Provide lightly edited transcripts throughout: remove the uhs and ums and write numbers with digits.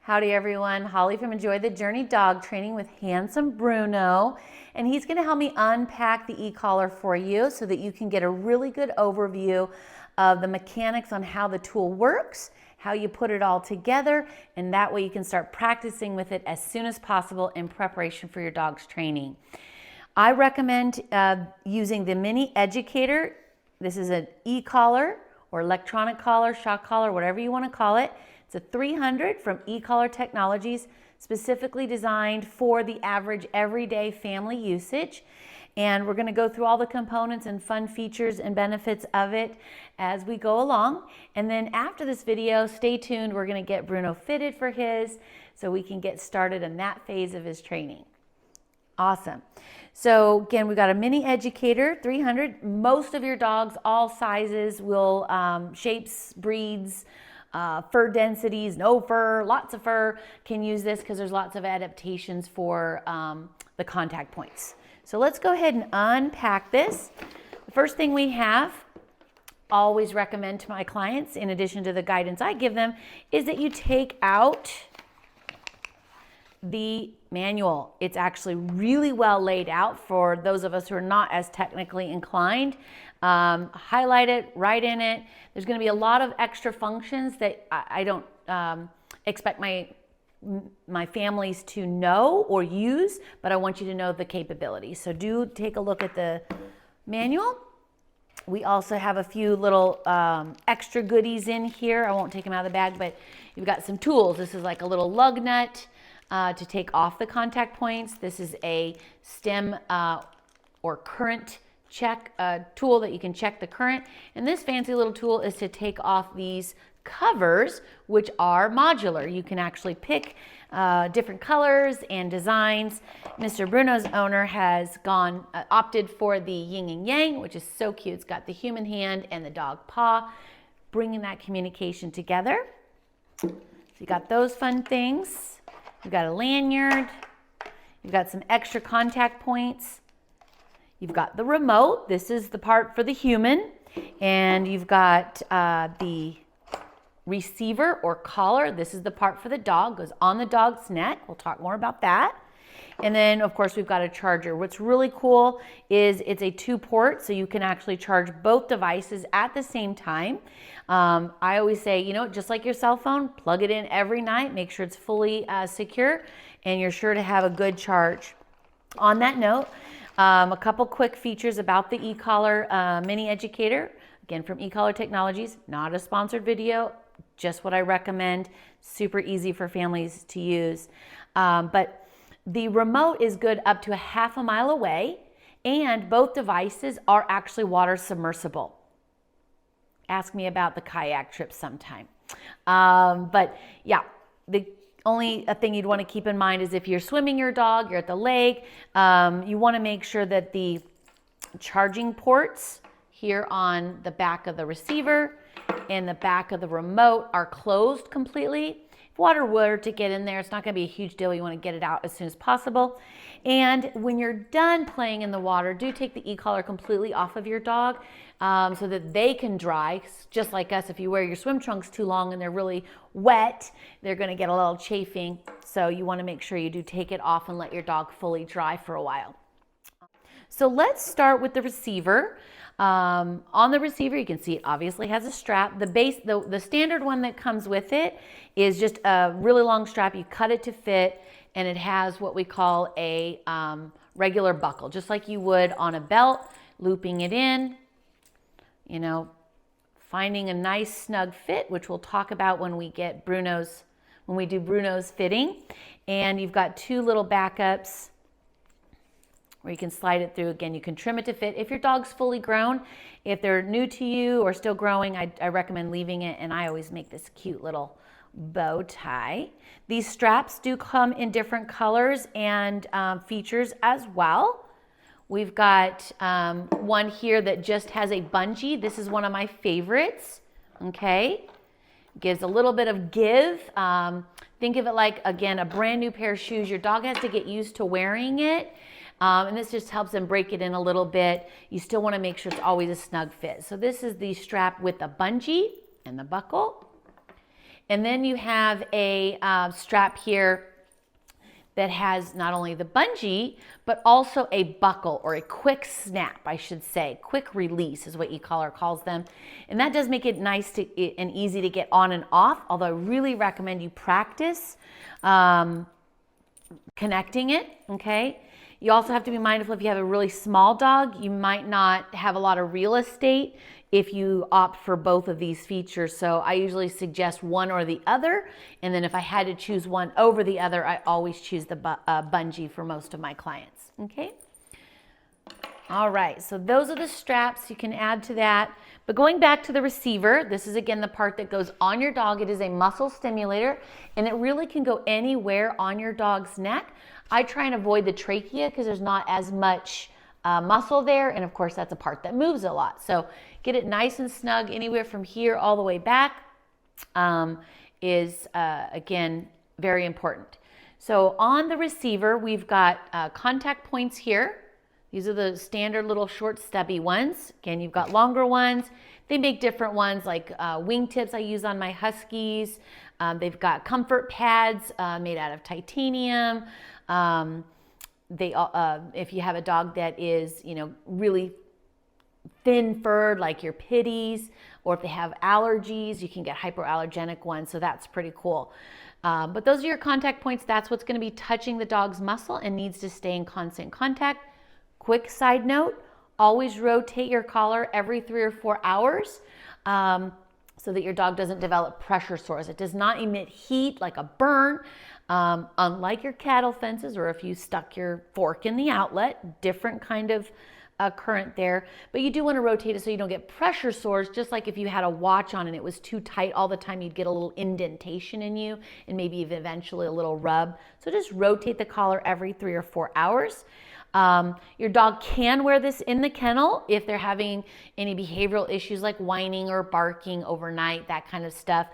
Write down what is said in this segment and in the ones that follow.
Howdy everyone, Holly from Enjoy the Journey Dog Training with handsome Bruno, and he's going to help me unpack the eCollar for you so that you can get a really good overview of the mechanics on how the tool works, how you put it all together, and that way you can start practicing with it as soon as possible in preparation for your dog's training. I recommend using the Mini Educator. This is an eCollar or electronic collar, shock collar, whatever you want to call it. It's a 300 from eCollar Technologies, specifically designed for the average everyday family usage. And we're going to go through all the components and fun features and benefits of it as we go along. And then after this video, stay tuned. We're going to get Bruno fitted for his so we can get started in that phase of his training. Awesome. So again, we've got a Mini Educator 300. Most of your dogs, all sizes, will shapes, breeds, fur densities, no fur, lots of fur, can use this because there's lots of adaptations for the contact points. So let's go ahead and unpack this. The first thing we have, always recommend to my clients, in addition to the guidance I give them, is that you take out the manual. It's actually really well laid out for those of us who are not as technically inclined. Highlight it, write in it. There's going to be a lot of extra functions that I don't expect my families to know or use, but I want you to know the capabilities. So do take a look at the manual. We also have a few little extra goodies in here. I won't take them out of the bag, but you've got some tools. This is like a little lug nut to take off the contact points. This is a stem or current check tool that you can check the current. And this fancy little tool is to take off these covers, which are modular. You can actually pick different colors and designs. Mr. Bruno's owner has opted for the yin and yang, which is so cute. It's got the human hand and the dog paw, bringing that communication together. So you got those fun things. You've got a lanyard. You've got some extra contact points. You've got the remote. This is the part for the human. And you've got the receiver or collar. This is the part for the dog. Goes on the dog's neck. We'll talk more about that. And then, of course, we've got a charger. What's really cool is it's a 2-port, so you can actually charge both devices at the same time. I always say, you know, just like your cell phone, plug it in every night. Make sure it's fully secure, and you're sure to have a good charge. On that note, a couple quick features about the eCollar Mini Educator. Again, from eCollar Technologies, not a sponsored video, just what I recommend. Super easy for families to use. But the remote is good up to a half a mile away, and both devices are actually water submersible. Ask me about the kayak trip sometime. But yeah, the only thing you'd want to keep in mind is if you're swimming your dog, you're at the lake, you want to make sure that the charging ports here on the back of the receiver and the back of the remote are closed completely. If water were to get in there, it's not going to be a huge deal. You want to get it out as soon as possible. And when you're done playing in the water, do take the eCollar completely off of your dog so that they can dry. Just like us, if you wear your swim trunks too long and they're really wet, they're going to get a little chafing. So you want to make sure you do take it off and let your dog fully dry for a while. So let's start with the receiver. On the receiver, you can see it obviously has a strap. The standard one that comes with it is just a really long strap. You cut it to fit, and it has what we call a regular buckle, just like you would on a belt, looping it in, you know, finding a nice snug fit, which we'll talk about when we do Bruno's fitting. And you've got 2 little backups where you can slide it through. Again, you can trim it to fit. If your dog's fully grown, if they're new to you or still growing, I recommend leaving it, and I always make this cute little bow tie. These straps do come in different colors and features as well. We've got one here that just has a bungee. This is one of my favorites, okay? Gives a little bit of give. Think of it like, again, a brand new pair of shoes. Your dog has to get used to wearing it. And this just helps them break it in a little bit. You still want to make sure it's always a snug fit. So this is the strap with the bungee and the buckle. And then you have a strap here that has not only the bungee, but also a buckle, or a quick snap, I should say. Quick release is what eCollar calls them. And that does make it nice and easy to get on and off, although I really recommend you practice connecting it, okay? You also have to be mindful if you have a really small dog, you might not have a lot of real estate if you opt for both of these features. So I usually suggest one or the other. And then if I had to choose one over the other, I always choose the bungee for most of my clients, okay? All right, so those are the straps you can add to that. But going back to the receiver, this is again the part that goes on your dog. It is a muscle stimulator, and it really can go anywhere on your dog's neck. I try and avoid the trachea because there's not as much muscle there, and of course that's a part that moves a lot. So get it nice and snug anywhere from here all the way back is again very important. So on the receiver, we've got contact points here. These are the standard little short stubby ones. Again, you've got longer ones. They make different ones like wingtips I use on my Huskies. They've got comfort pads made out of titanium. If you have a dog that is, really thin furred, like your pitties, or if they have allergies, you can get hypoallergenic ones. So that's pretty cool. But those are your contact points. That's what's going to be touching the dog's muscle and needs to stay in constant contact. Quick side note, always rotate your collar every 3 or 4 hours so that your dog doesn't develop pressure sores. It does not emit heat like a burn, unlike your cattle fences, or if you stuck your fork in the outlet, different kind of current there. But you do want to rotate it so you don't get pressure sores, just like if you had a watch on and it was too tight all the time, you'd get a little indentation in you and maybe even eventually a little rub. So just rotate the collar every 3 or 4 hours. Your dog can wear this in the kennel if they're having any behavioral issues like whining or barking overnight, that kind of stuff.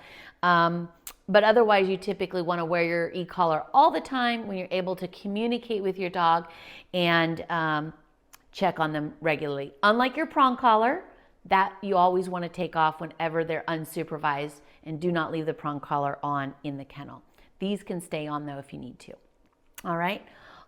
But otherwise, you typically want to wear your eCollar all the time when you're able to communicate with your dog and check on them regularly. Unlike your prong collar, that you always want to take off whenever they're unsupervised, and do not leave the prong collar on in the kennel. These can stay on though if you need to. All right,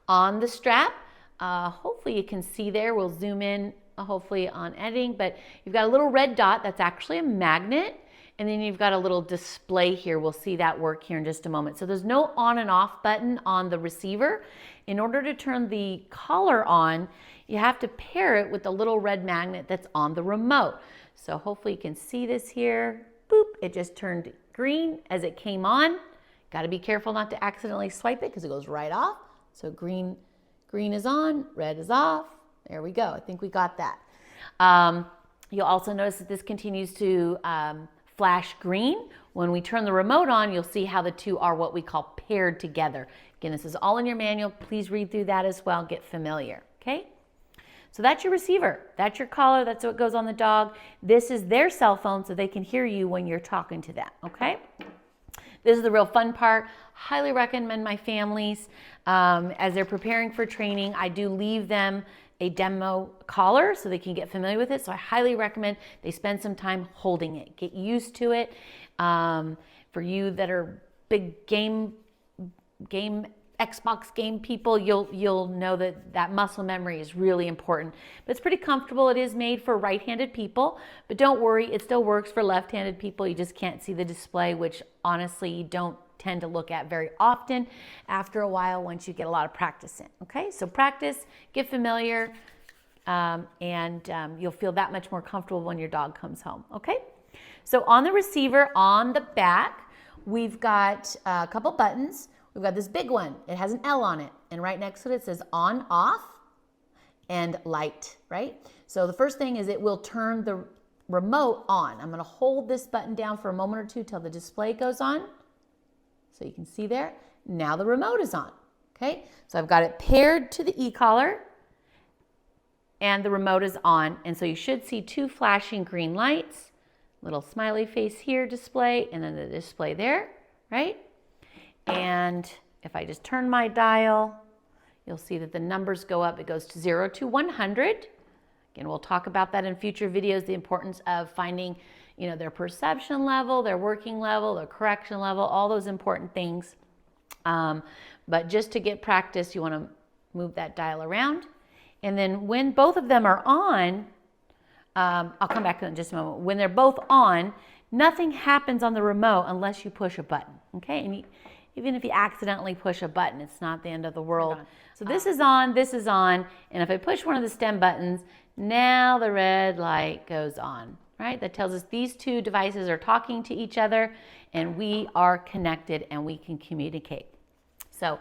on the strap, hopefully you can see there, we'll zoom in hopefully on editing, but you've got a little red dot that's actually a magnet, and then you've got a little display here. We'll see that work here in just a moment. So there's no on and off button on the receiver. In order to turn the collar on, you have to pair it with the little red magnet that's on the remote. So hopefully you can see this here. Boop, it just turned green as it came on. Got to be careful not to accidentally swipe it because it goes right off. So green is on, red is off. There we go. I think we got that. You'll also notice that this continues to flash green. When we turn the remote on, you'll see how the two are what we call paired together. Again, this is all in your manual. Please read through that as well. Get familiar, okay? So that's your receiver. That's your collar. That's what goes on the dog. This is their cell phone so they can hear you when you're talking to them, okay? This is the real fun part. Highly recommend my families as they're preparing for training. I do leave them a demo collar so they can get familiar with it. So I highly recommend they spend some time holding it. Get used to it. For you that are big game Xbox game people, you'll know that muscle memory is really important. But it's pretty comfortable. It is made for right-handed people, but don't worry, it still works for left-handed people. You just can't see the display, which honestly you don't tend to look at very often after a while once you get a lot of practice in. Okay, so practice, get familiar, and you'll feel that much more comfortable when your dog comes home. Okay, so on the receiver on the back, we've got a couple buttons. We've got this big one. It has an L on it, and right next to it, it says on, off, and light, right? So the first thing is it will turn the remote on. I'm gonna hold this button down for a moment or two till the display goes on. So you can see there, now the remote is on, okay? So I've got it paired to the eCollar, and the remote is on, and so you should see two flashing green lights, little smiley face here display, and then the display there, right? And if I just turn my dial, you'll see that the numbers go up. It goes to 0 to 100. Again, we'll talk about that in future videos, the importance of finding you know, their perception level, their working level, their correction level, all those important things. But just to get practice, you want to move that dial around. And then when both of them are on, I'll come back in just a moment. When they're both on, nothing happens on the remote unless you push a button, okay? And even if you accidentally push a button, it's not the end of the world. So this is on, and if I push one of the stem buttons, now the red light goes on, right? That tells us these two devices are talking to each other and we are connected and we can communicate. So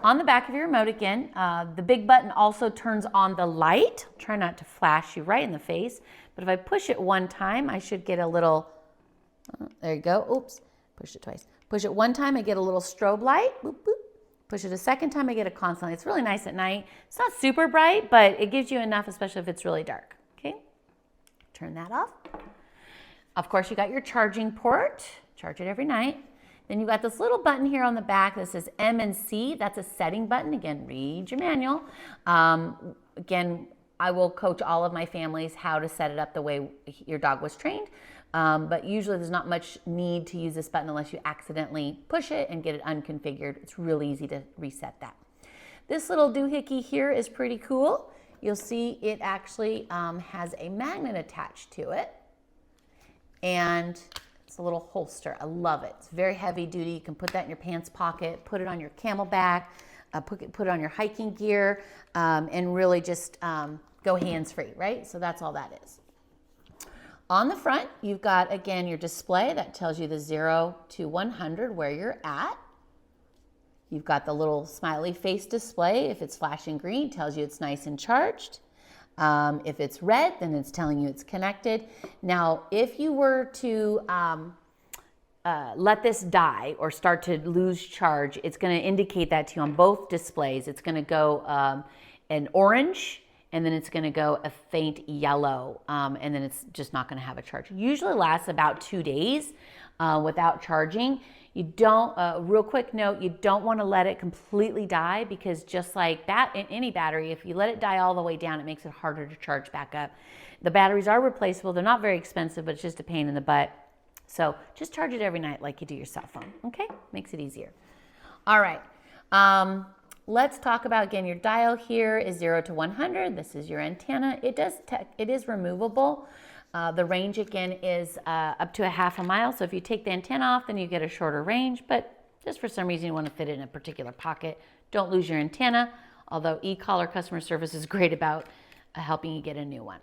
on the back of your remote again, the big button also turns on the light. Try not to flash you right in the face, but if I push it one time, I should get a little, there you go, oops, pushed it twice. Push it one time, I get a little strobe light, boop, boop. Push it a second time, I get a constant light. It's really nice at night. It's not super bright, but it gives you enough, especially if it's really dark, okay? Turn that off. Of course, you got your charging port. Charge it every night. Then you got this little button here on the back that says M and C. That's a setting button. Again, read your manual. Again, I will coach all of my families how to set it up the way your dog was trained. But usually there's not much need to use this button unless you accidentally push it and get it unconfigured. It's really easy to reset that. This little doohickey here is pretty cool. You'll see it actually has a magnet attached to it. And it's a little holster. I love it. It's very heavy duty. You can put that in your pants pocket, put it on your camelback, put it on your hiking gear, and really just go hands-free, right? So that's all that is. On the front, you've got, again, your display that tells you the 0 to 100 where you're at. You've got the little smiley face display. If it's flashing green, it tells you it's nice and charged. If it's red, then it's telling you it's connected. Now, if you were to let this die or start to lose charge, it's going to indicate that to you on both displays. It's going to go an orange, and then it's going to go a faint yellow, and then it's just not going to have a charge. It usually lasts about 2 days without charging. You don't, real quick note, you don't want to let it completely die, because just like in any battery, if you let it die all the way down, it makes it harder to charge back up. The batteries are replaceable. They're not very expensive, but it's just a pain in the butt. So just charge it every night like you do your cell phone, okay? Makes it easier. All right. Let's talk about, again, your dial here is 0 to 100. This is your antenna. It is removable. The range, again, is up to a half a mile. So if you take the antenna off, then you get a shorter range. But just for some reason you want to fit it in a particular pocket, don't lose your antenna. Although eCollar customer service is great about helping you get a new one.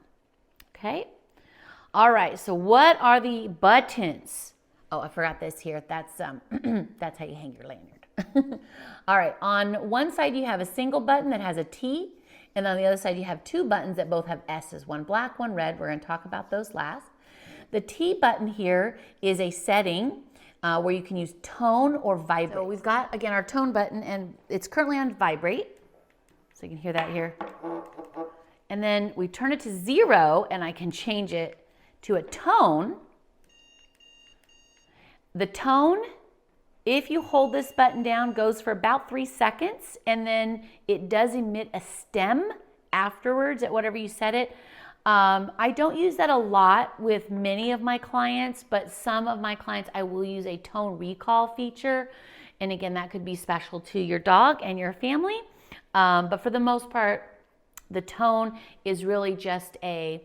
Okay. All right. So what are the buttons? Oh, I forgot this here. That's that's how you hang your lanyard. All right, on one side you have a single button that has a T, and on the other side you have two buttons that both have S's, one black, one red. We're going to talk about those last. The T button here is a setting where you can use tone or vibrate. So we've got, again, our tone button, and it's currently on vibrate, so you can hear that here. And then we turn it to 0, and I can change it to a tone. The tone, if you hold this button down, goes for about 3 seconds, and then it does emit a stem afterwards at whatever you set it. I don't use that a lot with many of my clients, but some of my clients I will use a tone recall feature. And again, that could be special to your dog and your family. But for the most part, the tone is really just a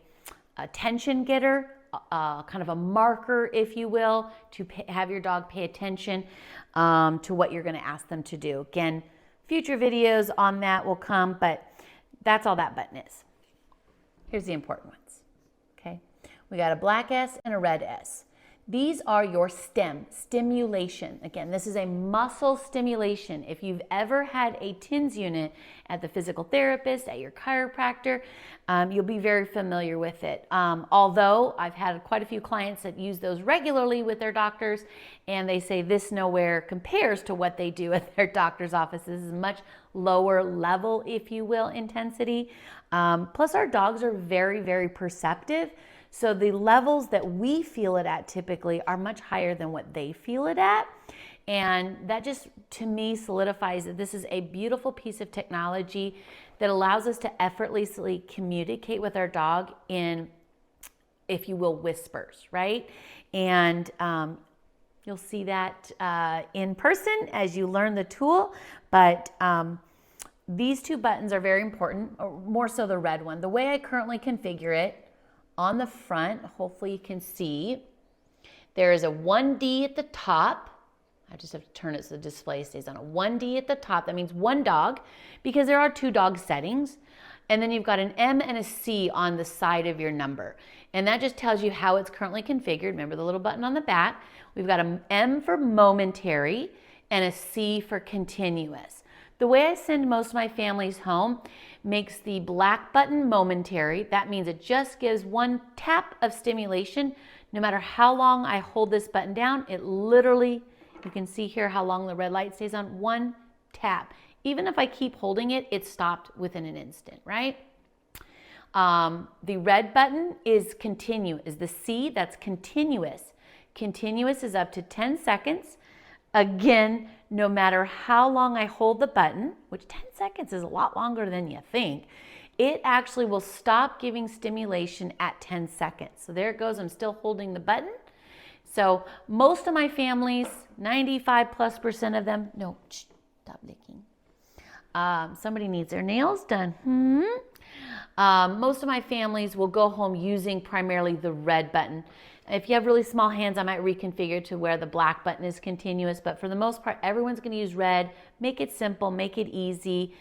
attention getter, kind of a marker, if you will, to have your dog pay attention to what you're going to ask them to do. Again, future videos on that will come, but that's all that button is. Here's the important ones. Okay, we got a black S and a red S. These are your stimulation. Again, this is a muscle stimulation. If you've ever had a TINS unit at the physical therapist, at your chiropractor, you'll be very familiar with it. Although I've had quite a few clients that use those regularly with their doctors, and they say this nowhere compares to what they do at their doctor's office. This is much lower level, if you will, intensity. Plus our dogs are very, very perceptive. So the levels that we feel it at typically are much higher than what they feel it at. And that just, to me, solidifies that this is a beautiful piece of technology that allows us to effortlessly communicate with our dog in if you will, whispers, right? And you'll see that in person as you learn the tool, but these two buttons are very important, or more so the red one. The way I currently configure it on the front, hopefully you can see, there is a 1D at the top. I just have to turn it so the display stays on a 1D at the top. That means one dog, because there are 2 dog settings. And then you've got an M and a C on the side of your number. And that just tells you how it's currently configured. Remember the little button on the back? We've got an M for momentary and a C for continuous. The way I send most of my families home makes the black button momentary. That means it just gives one tap of stimulation. No matter how long I hold this button down, it literally, you can see here how long the red light stays on, one tap. Even if I keep holding it, it stopped within an instant, right? The red button is the C, that's continuous. Continuous is up to 10 seconds. Again, no matter how long I hold the button, which 10 seconds is a lot longer than you think, it actually will stop giving stimulation at 10 seconds. So there it goes, I'm still holding the button. So most of my families, 95+% of them, no, stop licking. Somebody needs their nails done. Most of my families will go home using primarily the red button. If you have really small hands, I might reconfigure to where the black button is continuous, but for the most part, everyone's going to use red. Make it simple, make it easy.